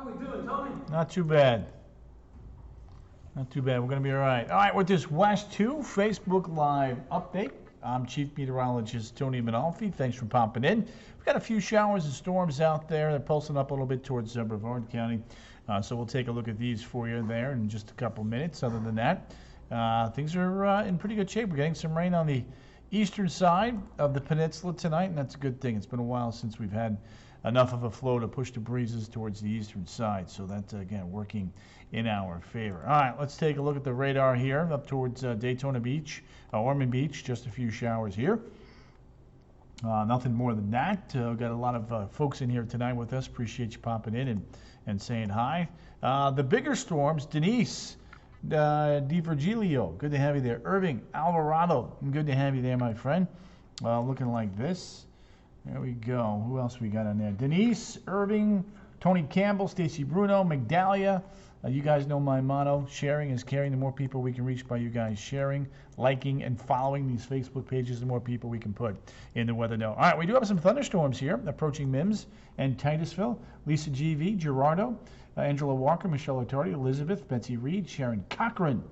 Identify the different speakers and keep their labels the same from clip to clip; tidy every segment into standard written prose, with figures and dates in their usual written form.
Speaker 1: How we doing, Tony?
Speaker 2: Not too bad. Not too bad. We're going to be all right. All right, with this WESH2 Facebook Live update, I'm Chief Meteorologist Tony Mainolfi. Thanks for popping in. We've got a few showers and storms out there. They're pulsing up a little bit towards Brevard County. So we'll take a look at these for you there in just a couple minutes. Other than that, things are in pretty good shape. We're getting some rain on the eastern side of the peninsula tonight, and that's a good thing. It's been a while since we've had enough of a flow to push the breezes towards the eastern side. So that's, again, working in our favor. All right, let's take a look at the radar here up towards Daytona Beach, Ormond Beach. Just a few showers here. Nothing more than that. We've got a lot of folks in here tonight with us. Appreciate you popping in and saying hi. The bigger storms, Denise DiVirgilio, good to have you there. Irving Alvarado, good to have you there, my friend. Looking like this. There we go. Who else we got on there? Denise, Irving, Tony Campbell, Stacy Bruno, Migdalia. You guys know my motto, sharing is caring. The more people we can reach by you guys sharing, liking, and following these Facebook pages, the more people we can put in the weather know. All right, we do have some thunderstorms here approaching Mims and Titusville. Lisa GV, Gerardo, Angela Walker, Michelle Otardi, Elizabeth, Betsy Reed, Sharon Cochran.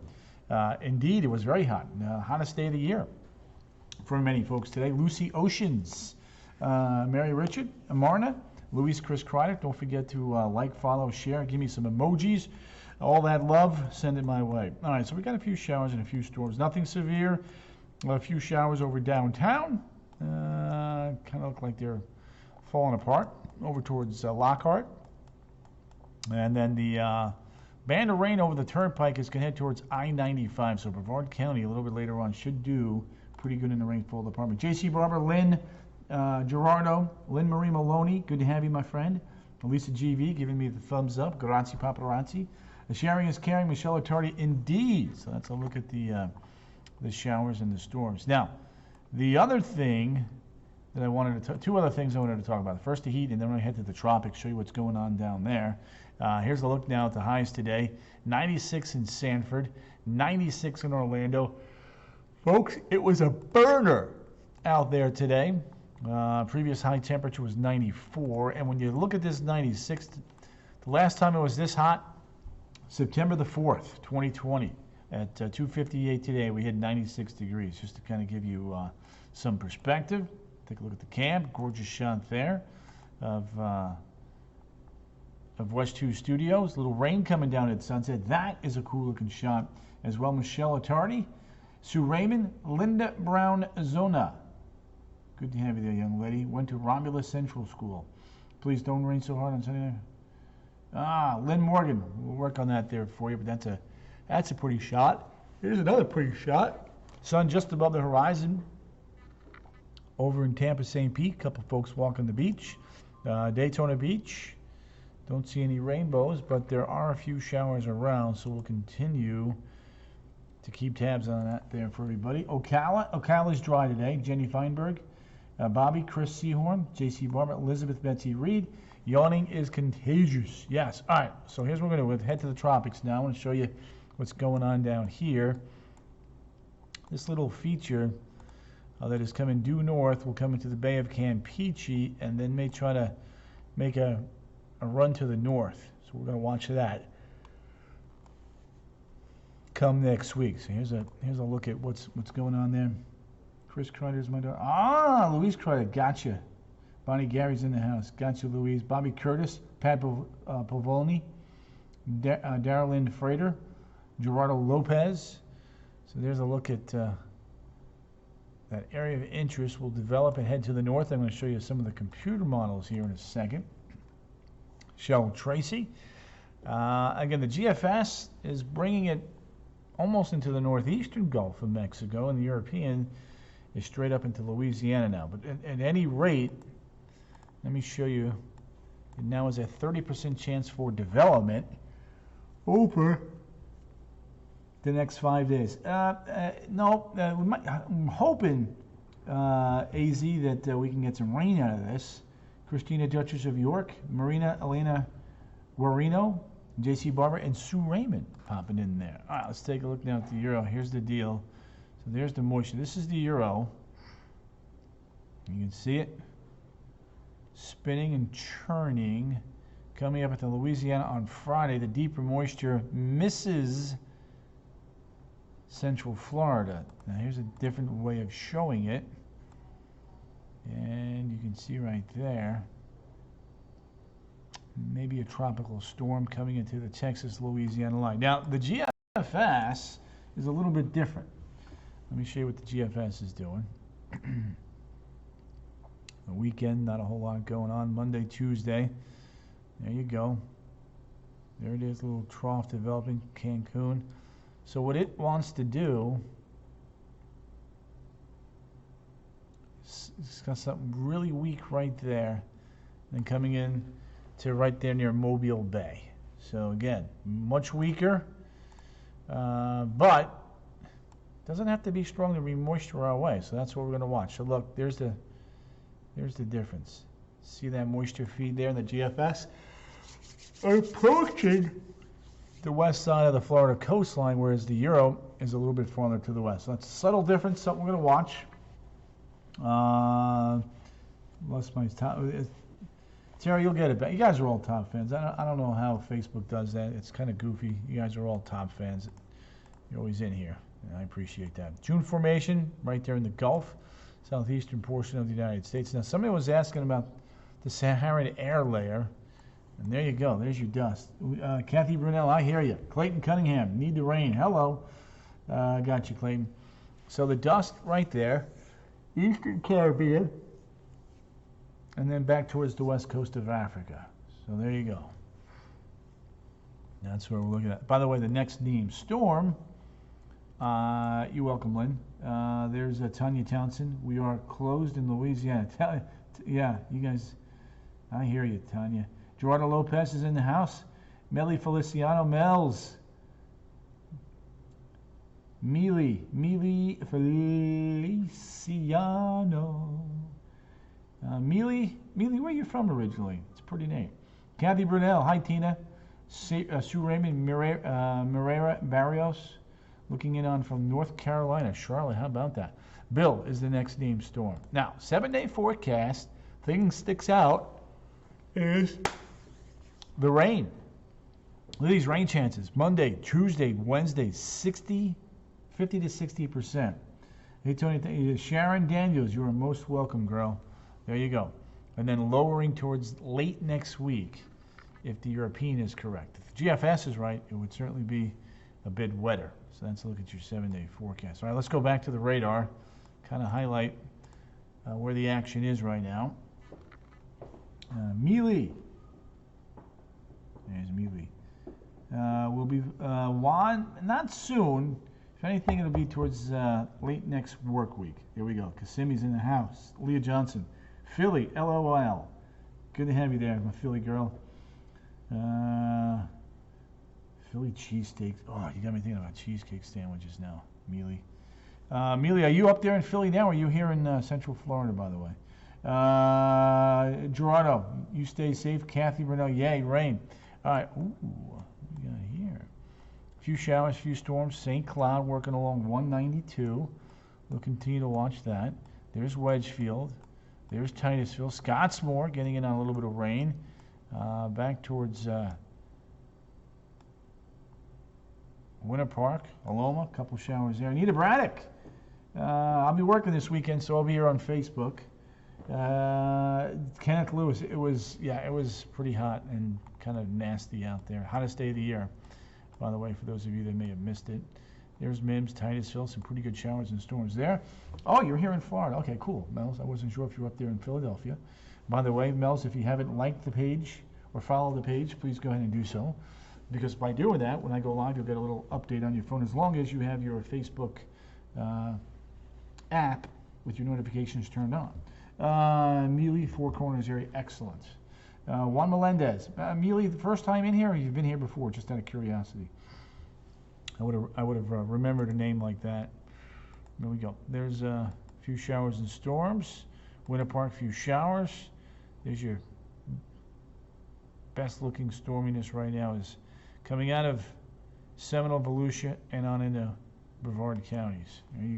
Speaker 2: Indeed, it was very hot. Hottest day of the year for many folks today. Lucy Oceans, Mary Richard, Amarna, Louise Chris Kreider. Don't forget to like, follow, share, give me some emojis. All that love, send it my way. All right, so we got a few showers and a few storms. Nothing severe. A few showers over downtown. Kind of look like they're falling apart over towards Lockhart. And then the band of rain over the turnpike is going to head towards I-95. So Brevard County a little bit later on should do pretty good in the rainfall department. J.C. Barber, Lynn Gerardo, Lynn Marie Maloney, good to have you, my friend. Lisa GV giving me the thumbs up. Grazie paparazzi. Sharing is caring. Michelle Otardi, indeed. So that's a look at the showers and the storms. Now, the other thing that I wanted to two other things I wanted to talk about. First, the heat, and then we're going to head to the tropics, show you what's going on down there. Here's a look now at the highs today. 96 in Sanford, 96 in Orlando. Folks, it was a burner out there today. Previous high temperature was 94, and when you look at this 96, the last time it was this hot, September the 4th, 2020, at 2:58 today, we had 96 degrees, just to kind of give you some perspective. Take a look at the cam, gorgeous shot there of WESH2 Studios. A little rain coming down at sunset. That is a cool looking shot as well. Michelle Otardi, Sue Raymond, Linda Brown Zona. Good to have you there, young lady. Went to Romulus Central School. Please don't rain so hard on Sunday night. Lynn Morgan. We'll work on that there for you, but that's a pretty shot. Here's another pretty shot. Sun just above the horizon over in Tampa, St. Pete. Couple folks walking the beach. Daytona Beach. Don't see any rainbows, but there are a few showers around, so we'll continue to keep tabs on that there for everybody. Ocala's dry today. Jenny Feinberg. Bobby, Chris Seahorn, J.C. Barber, Elizabeth, Betsy Reed. Yawning is contagious. Yes. All right. So here's what we're going to do. We'll head to the tropics now. I want to show you what's going on down here. This little feature that is coming due north will come into the Bay of Campeche and then may try to make a run to the north. So we're going to watch that come next week. So here's a look at what's going on there. Chris Kreider's my daughter. Louise Kreider, gotcha. Bonnie Gary's in the house. Gotcha, Louise. Bobby Curtis, Pat Pavolny, Darylyn Frater, Gerardo Lopez. So there's a look at that area of interest. We'll develop and head to the north. I'm going to show you some of the computer models here in a second. Cheryl Tracy. Again, the GFS is bringing it almost into the northeastern Gulf of Mexico, and the European is straight up into Louisiana now. But at any rate, let me show you, it now is a 30% chance for development over the next 5 days. I'm hoping, AZ, that we can get some rain out of this. Christina, Duchess of York, Marina Elena Guarino, J.C. Barber, and Sue Raymond popping in there. All right, let's take a look now at the Euro. Here's the deal. So there's the moisture. This is the Euro. You can see it spinning and churning Coming up at the Louisiana on Friday, the deeper moisture misses Central Florida. Now here's a different way of showing it. And you can see right there, maybe a tropical storm coming into the Texas-Louisiana line. Now, the GFS is a little bit different. Let me show you what the GFS is doing. The weekend, not a whole lot going on. Monday, Tuesday. There you go. There it is, a little trough developing, Cancun. So what it wants to do, it's got something really weak right there, then coming in to right there near Mobile Bay. So again, much weaker, but doesn't have to be strong to re-moisture our way. So that's what we're going to watch. So look, there's the difference. See that moisture feed there in the GFS? Approaching the west side of the Florida coastline, whereas the Euro is a little bit farther to the west. So that's a subtle difference, something we're going to watch. Lost my top. Terry, you'll get it back. You guys are all top fans. I don't know how Facebook does that. It's kind of goofy. You guys are all top fans. You're always in here, and I appreciate that. June formation right there in the Gulf, southeastern portion of the United States. Now, somebody was asking about the Saharan air layer, and there you go. There's your dust. Kathy Brunel, I hear you. Clayton Cunningham, need the rain. Hello. Got you, Clayton. So the dust right there, Eastern Caribbean, and then back towards the west coast of Africa. So there you go. That's where we're looking at. By the way, the next named storm, you're welcome, Lynn. There's Tanya Townsend. We are closed in Louisiana. Yeah, you guys, I hear you, Tanya. Gerardo Lopez is in the house. Melly Feliciano, Mel's. Mealy Feliciano. Mealy, where are you from originally? It's a pretty name. Kathy Brunel, hi Tina. Sue Raymond Moreira Barrios, looking in on from North Carolina. Charlotte, how about that? Bill is the next named storm. Now, 7-day forecast, thing sticks out is the rain. Look at these rain chances. Monday, Tuesday, Wednesday, 50 to 60%. Hey, Tony, Sharon Daniels, you are most welcome, girl. There you go. And then lowering towards late next week, if the European is correct. If the GFS is right, it would certainly be a bit wetter. So that's a look at your 7-day forecast. All right, let's go back to the radar, kind of highlight where the action is right now. Mealy. There's Mealy. Will be Juan, not soon. If anything, it'll be towards late next work week. There we go. Kissimmy's in the house. Leah Johnson. Philly, LOL. Good to have you there, my Philly girl. Philly cheesesteaks. Oh, you got me thinking about cheesecake sandwiches now, Mealy. Mealy, are you up there in Philly now, or are you here in Central Florida, by the way? Gerardo, you stay safe. Kathy Brunel, yay, rain. All right, ooh, what we got here? A few showers, few storms. St. Cloud working along 192. We'll continue to watch that. There's Wedgefield. There's Titusville. Scottsmore getting in on a little bit of rain. Back towards Winter Park, Aloma, a couple showers there. Anita Braddock. I'll be working this weekend, so I'll be here on Facebook. Kenneth Lewis, it was pretty hot and kind of nasty out there. Hottest day of the year, by the way, for those of you that may have missed it. There's Mims, Titusville, some pretty good showers and storms there. Oh, you're here in Florida. Okay, cool, Mel's. I wasn't sure if you were up there in Philadelphia. By the way, Mel's, if you haven't liked the page or followed the page, please go ahead and do so. Because by doing that, when I go live, you'll get a little update on your phone, as long as you have your Facebook app with your notifications turned on. Mealy, Four Corners area, excellent. Juan Melendez. Mealy, the first time in here, or you've been here before, just out of curiosity? I would have remembered a name like that. There we go. There's a few showers and storms. Winter Park, few showers. There's your best looking storminess right now is coming out of Seminole, Volusia, and on into Brevard counties. There you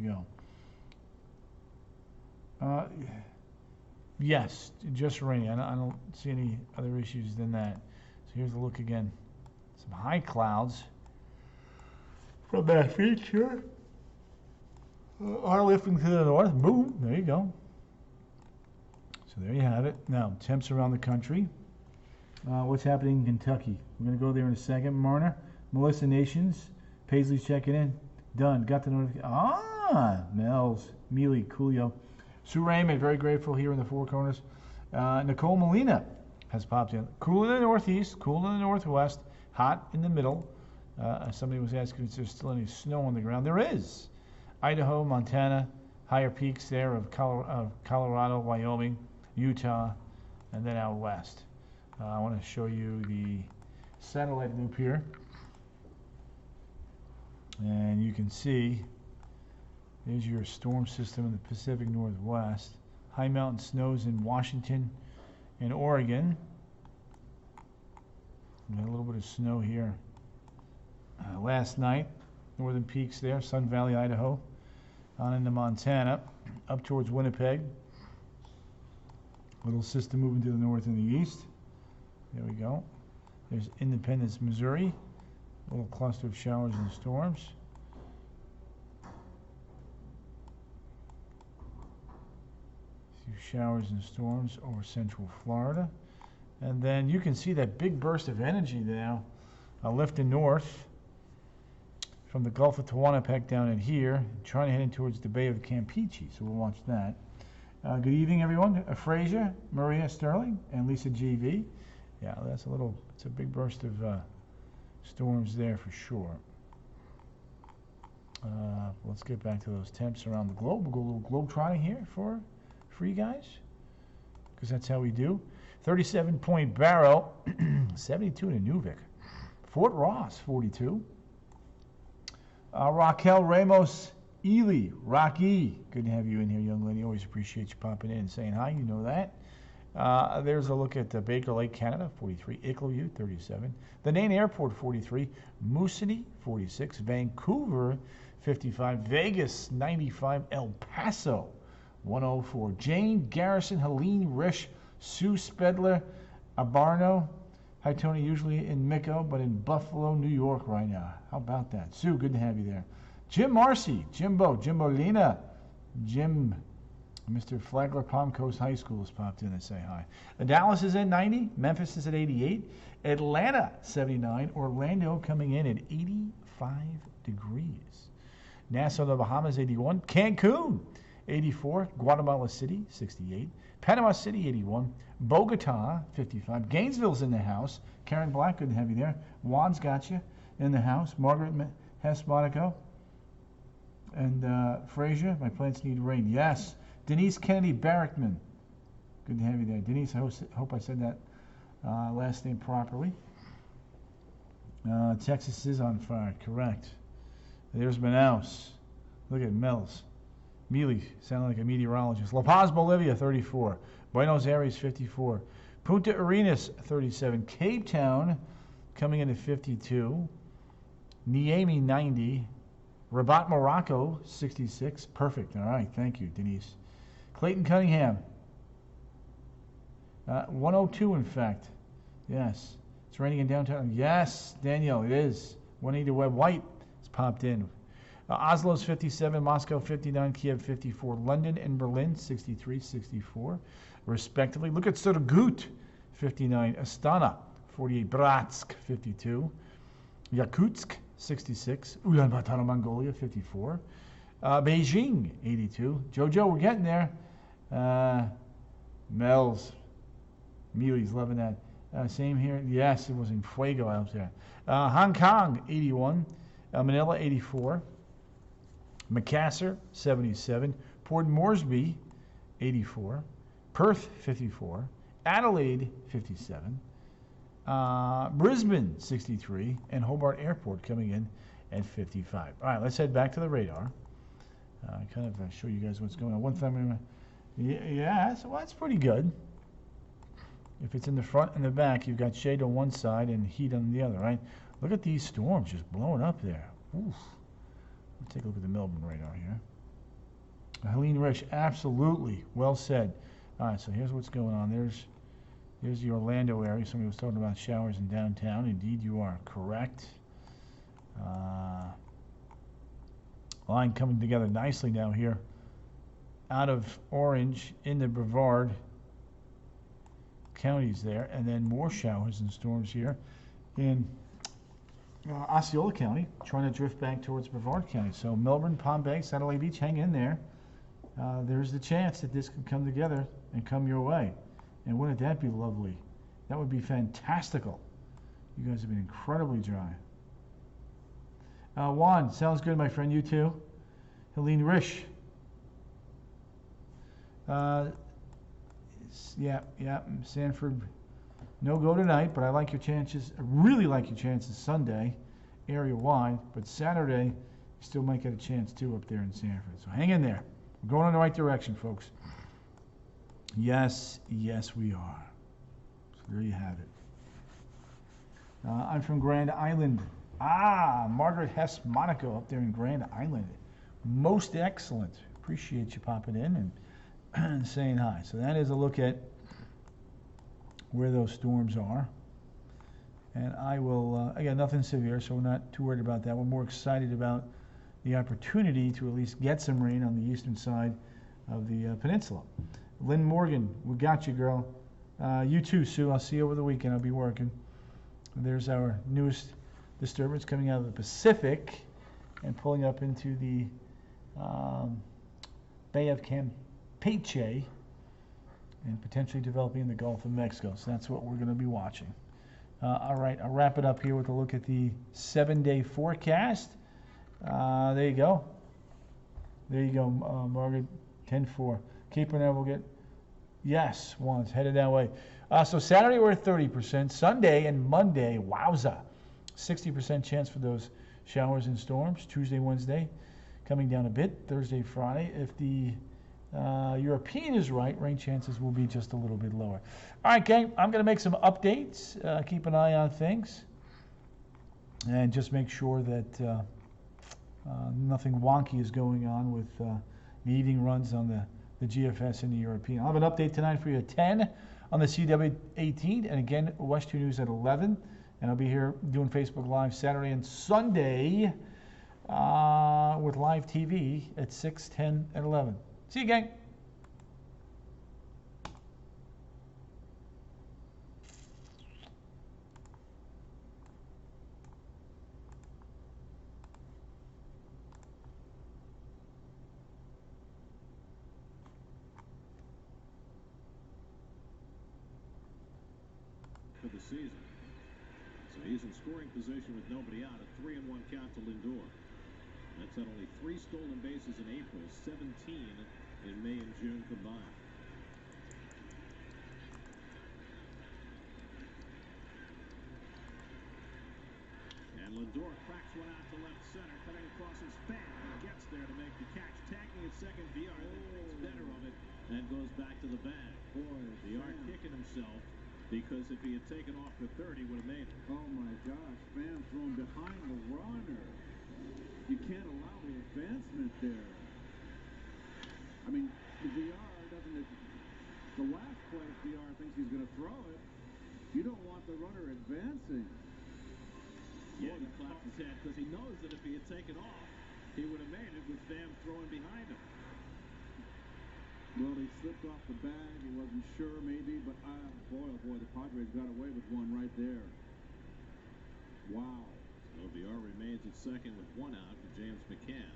Speaker 2: go. Yes, just rain. I don't see any other issues than that. here's a look again. Some high clouds from that feature are lifting to the north. Boom, there you go. So there you have it. Now, temps around the country. What's happening in Kentucky? We're going to go there in a second. Marner, Melissa Nations, Paisley's checking in. Done. Got the notification. Mel's, Mealy, Coolio. Sue Raymond, very grateful here in the Four Corners. Nicole Molina has popped in. Cool in the northeast, cool in the northwest, hot in the middle. Somebody was asking if there's still any snow on the ground. There is. Idaho, Montana, higher peaks there of Colorado, Wyoming, Utah, and then out west. I want to show you the satellite loop here. And you can see there's your storm system in the Pacific Northwest. High mountain snows in Washington and Oregon. We had a little bit of snow here last night. Northern peaks there, Sun Valley, Idaho, on into Montana, up towards Winnipeg. Little system moving to the north and the east. There we go. There's Independence, Missouri. A little cluster of showers and storms. A few showers and storms over central Florida. And then you can see that big burst of energy now lifting north from the Gulf of Tehuantepec down in here, trying to head in towards the Bay of Campeche. So we'll watch that. Good evening, everyone. Frazier, Maria Sterling, and Lisa GV. Yeah, it's a big burst of storms there for sure. Let's get back to those temps around the globe. We'll go a little globe trotting here for you guys, because that's how we do. 37-point Barrow, 72 in Newvik. Fort Ross, 42. Raquel Ramos Ely, Rocky. Good to have you in here, young lady. Always appreciate you popping in and saying hi. You know that. There's a look at Baker Lake, Canada, 43. Iqaluit, 37. The Nain Airport, 43. Moosonee, 46. Vancouver, 55. Vegas, 95. El Paso, 104. Jane Garrison, Helene Risch, Sue Spedler, Abarno. Hi, Tony. Usually in Micco, but in Buffalo, New York right now. How about that? Sue, good to have you there. Jim Marcy, Jimbo Lina, Jim, Mr. Flagler, Palm Coast High School has popped in and say hi. Dallas is at 90. Memphis is at 88. Atlanta, 79. Orlando coming in at 85 degrees. Nassau, the Bahamas, 81. Cancun, 84. Guatemala City, 68. Panama City, 81. Bogota, 55. Gainesville's in the house. Karen Black, good to have you there. Juan's got you in the house. Margaret Hess Monaco. And Frazier, my plants need rain. Yes. Denise Kennedy Barrickman, good to have you there. Denise, I hope I said that last name properly. Texas is on fire, correct. There's Manaus. Look at Mel's. Mealy, sounding like a meteorologist. La Paz, Bolivia, 34. Buenos Aires, 54. Punta Arenas, 37. Cape Town, coming in at 52. Niamey, 90. Rabat, Morocco, 66. Perfect. All right. Thank you, Denise. Clayton Cunningham, 102, in fact. Yes. It's raining in downtown. Yes, Danielle, it is. 180 Web White has popped in. Oslo's 57, Moscow 59, Kiev 54, London and Berlin 63, 64, respectively. Look at Surgut, 59, Astana 48, Bratsk 52, Yakutsk 66, Ulaanbaatar, Mongolia 54, Beijing 82. Jojo, we're getting there. Mel's, Mealy's loving that. Same here. Yes, it was in Fuego out there. Hong Kong 81, Manila 84. Macassar, 77. Port Moresby, 84. Perth, 54. Adelaide, 57. Brisbane, 63. And Hobart Airport coming in at 55. All right, let's head back to the radar. Kind of show you guys what's going on. One thing, yeah, so that's pretty good. If it's in the front and the back, you've got shade on one side and heat on the other, right? Look at these storms just blowing up there. Oof. Let's take a look at the Melbourne radar here. Helene Rich, absolutely. Well said. All right, so here's what's going on. There's Here's the Orlando area. Somebody was talking about showers in downtown. Indeed, you are correct. Line coming together nicely now here out of Orange into Brevard counties there, and then more showers and storms here in Osceola County, trying to drift back towards Brevard County. So Melbourne, Palm Bay, Satellite Beach, hang in there. There's the chance that this could come together and come your way. And wouldn't that be lovely? That would be fantastical. You guys have been incredibly dry. Juan, sounds good, my friend. You too. Helene Rish. Yeah, Sanford, no go tonight, but I like your chances. I really like your chances Sunday, area-wide, but Saturday, you still might get a chance too up there in Sanford. So hang in there. We're going in the right direction, folks. Yes, we are. So there you have it. I'm from Grand Island. Margaret Hess Monaco up there in Grand Island. Most excellent. Appreciate you popping in and saying hi. So that is a look at where those storms are. And I will, again, nothing severe, so we're not too worried about that. We're more excited about the opportunity to at least get some rain on the eastern side of the peninsula. Lynn Morgan, we got you, girl. You too, Sue. I'll see you over the weekend. I'll be working. There's our newest disturbance coming out of the Pacific and pulling up into the Bay of Campeche and potentially developing in the Gulf of Mexico. So that's what we're going to be watching. All right, I'll wrap it up here with a look at the 7-day forecast. There you go. There you go, Margaret. 10-4. Cape Renner will get, yes, once headed that way. So Saturday we're at 30%. Sunday and Monday, wowza, 60% chance for those showers and storms. Tuesday, Wednesday, coming down a bit. Thursday, Friday. If the European is right, rain chances will be just a little bit lower. All right, gang, I'm going to make some updates. Keep an eye on things. And just make sure that nothing wonky is going on with meeting runs on the GFS and the European. I'll have an update tonight for you at 10 on the CW18. And again, WESH2 News at 11. And I'll be here doing Facebook Live Saturday and Sunday with live TV at 6, 10, and 11. See you, gang.
Speaker 1: For the season. So he's in scoring position with nobody out. A 3-1 count to Lindor. That's had only 3 stolen bases in April, 17 in May and June combined. And Lindor cracks one out to left center, cutting across his fan, and gets there to make the catch. Tagging at second, VR thinks better of it and goes back to the bag. Boy, VR kicking himself. Because if he had taken off for third, he would have made it.
Speaker 3: Oh my gosh, Pham thrown behind the runner. You can't allow the advancement there. I mean, the VR doesn't. The last place VR thinks he's going to throw it. You don't want the runner advancing.
Speaker 1: Yeah, he claps his head because he knows that if he had taken off, he would have made it with Pham throwing behind him.
Speaker 3: Well, he slipped off the bag. He wasn't sure, maybe, but boy, oh boy, the Padres got away with one right there. Wow.
Speaker 1: So VR remains at second with 1 out for James McCann.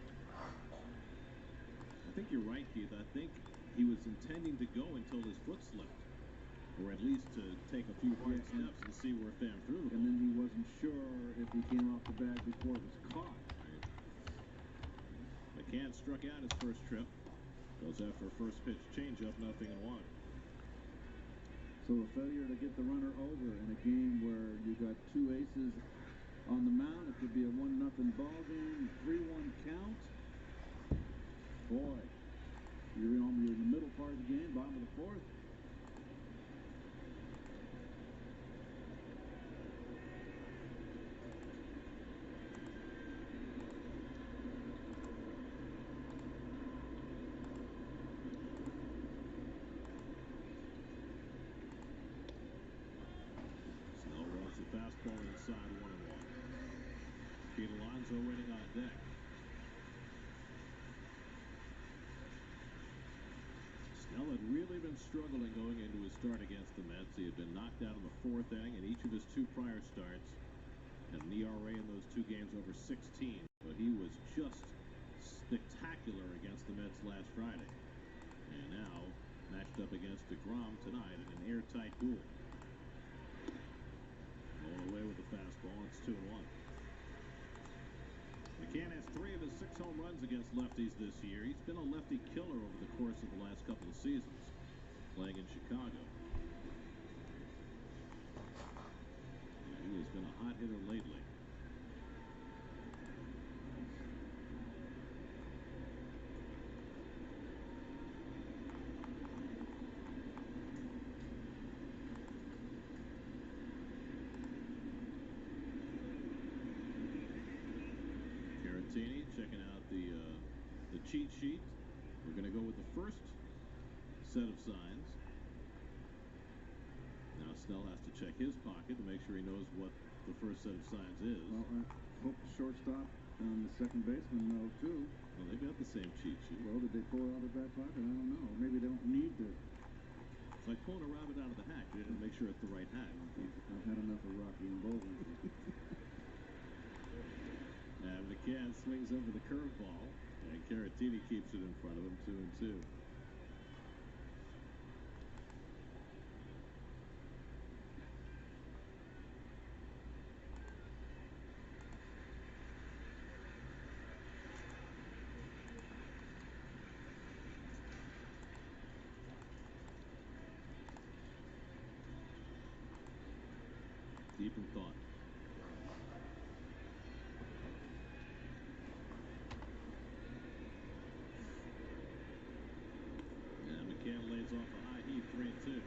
Speaker 1: I think you're right, Keith. I think he was intending to go until his foot slipped, or at least to take a few hard steps and see where Pham threw the ball.
Speaker 3: And then he wasn't sure if he came off the bag before it was caught.
Speaker 1: McCann struck out his first trip. Goes after a first pitch changeup, 0-1.
Speaker 3: So a failure to get the runner over in a game where you got 2 aces on the mound. It could be a 1-0 ball game, 3-1 count. Boy, you're in the middle part of the game, bottom of the 4th.
Speaker 1: Alonso waiting on deck. Snell had really been struggling going into his start against the Mets. He had been knocked out in the 4th inning in each of his 2 prior starts. Had an ERA in those 2 games over 16, but he was just spectacular against the Mets last Friday. And now matched up against DeGrom tonight in an airtight duel. Going away with the fastball. It's 2-1. McCann has 3 of his 6 home runs against lefties this year. He's been a lefty killer over the course of the last couple of seasons, playing in Chicago. And he has been a hot hitter lately. Checking out the cheat sheet. We're going to go with the first set of signs. Now Snell has to check his pocket to make sure he knows what the first set of signs is.
Speaker 3: Well, I hope the shortstop and the second baseman know too.
Speaker 1: Well, they got the same cheat sheet.
Speaker 3: Well, did they pull it out of their back pocket? I don't know. Maybe they don't need to.
Speaker 1: It's like pulling a rabbit out of the hat. You didn't make sure it's the right hat.
Speaker 3: I've had enough of Rocky and Bullwinkle.
Speaker 1: And McCann swings over the curveball, and Caratini keeps it in front of him, 2-2. Deep in thought. Lays off a high heat, 3-2.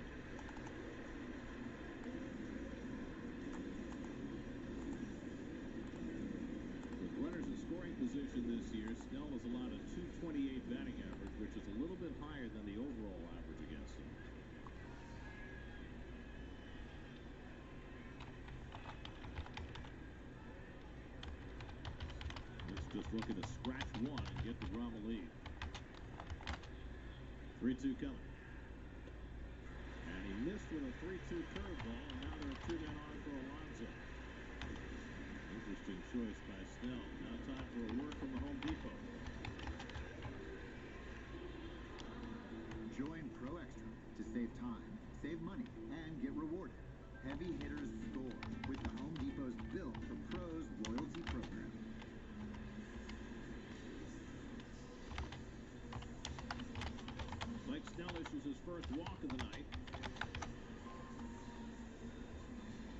Speaker 1: With runners in scoring position this year, Snell has allowed a .228 batting average, which is a little bit higher than the overall average against him. It's just looking to scratch one and get the DeGrom a lead. 3-2 coming. And he missed with a 3-2 curveball, and now there are 2 men on for Alonso. Interesting choice by Snell. Now time for a word from the Home Depot.
Speaker 4: Join Pro Extra to save time, save money, and get rewarded. Heavy hitters score with the Home Depot's Built for Pros loyalty program.
Speaker 1: Blake Snell issues his first walk of the night.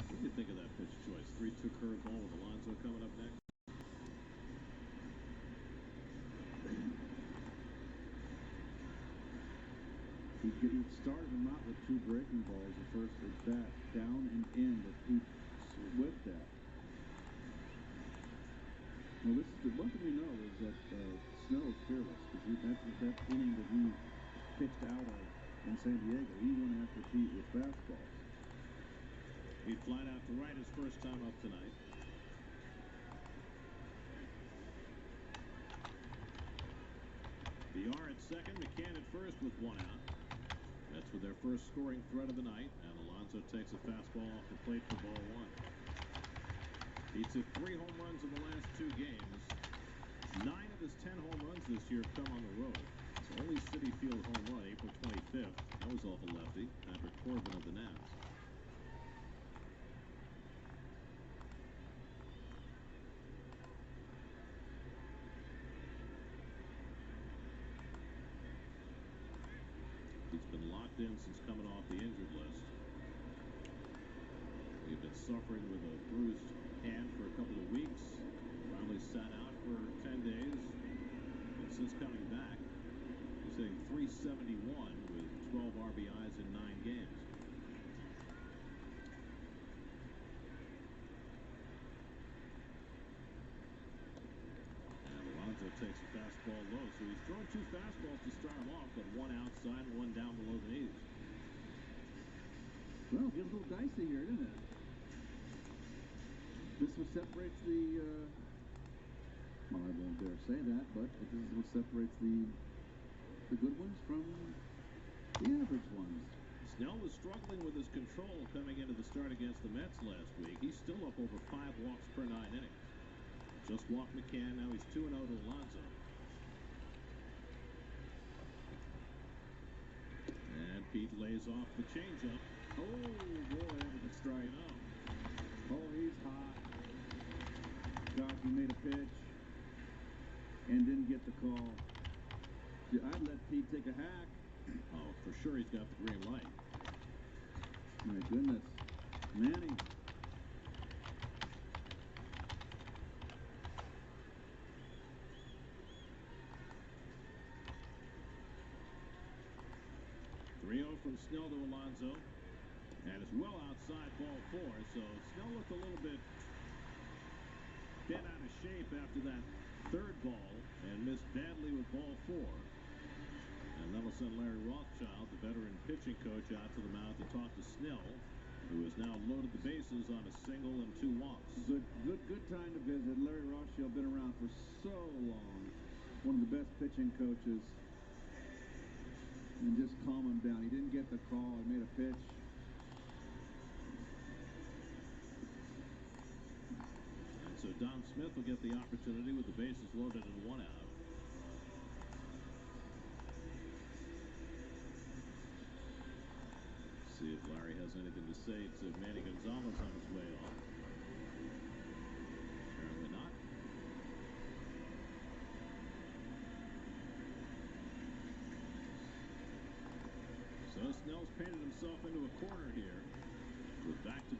Speaker 1: What do you think of that pitch choice? 3-2 curveball with Alonso coming up next.
Speaker 3: He started him out with 2 breaking balls the first at bat, down and in, but he with that. Well, this is the one thing we know is that Snell is fearless, because that inning that he pitched out of in San Diego, he went after Pete with fastballs.
Speaker 1: He flied out to right his first time up tonight. VR at second, McCann at first with 1 out. That's for their first scoring threat of the night, and Alonso takes a fastball off the plate for ball 1. He's hit 3 home runs in the last 2 games. 9 of his 10 home runs this year have come on the road. His only Citi Field home run, April 25th. That was off a lefty, Patrick Corbin of the Nats. He's been locked in since coming off the injured list. He'd been suffering with a bruised hand for a couple of weeks. Finally sat out for 10 days. And since coming back, he's hitting .371 with 12 RBIs in 9 games. And Alonso takes a fastball low, so he's thrown 2 fastballs to start him off, but 1 outside and 1 down below the knees.
Speaker 3: Well, it gets a little dicey here, doesn't it? This is what separates the Well, I won't dare say that, but this is what separates the good ones from the average ones.
Speaker 1: Snell was struggling with his control coming into the start against the Mets last week. He's still up over 5 walks per 9 innings. Just walked McCann. Now he's 2-0 to Alonso. And Pete lays off the changeup.
Speaker 3: Oh, boy, that was a strike. Oh, he's hot. Gosh, he made a pitch and didn't get the call. Yeah, I'd let Pete take a hack.
Speaker 1: Oh, for sure he's got the green light.
Speaker 3: My goodness. Manny.
Speaker 1: From Snell to Alonso, and it's well outside ball 4, so Snell looked a little bit bent out of shape after that third ball and missed badly with ball 4, and that'll send Larry Rothschild, the veteran pitching coach, out to the mound to talk to Snell, who has now loaded the bases on a single and 2 walks.
Speaker 3: Good time to visit. Larry Rothschild been around for so long, one of the best pitching coaches. And just calm him down. He didn't get the call. He made a pitch.
Speaker 1: And so Don Smith will get the opportunity with the bases loaded and 1 out. See if Larry has anything to say to Manny Gonzalez on his way off. Apparently not. So Snell's painted himself into a corner here with back-to-back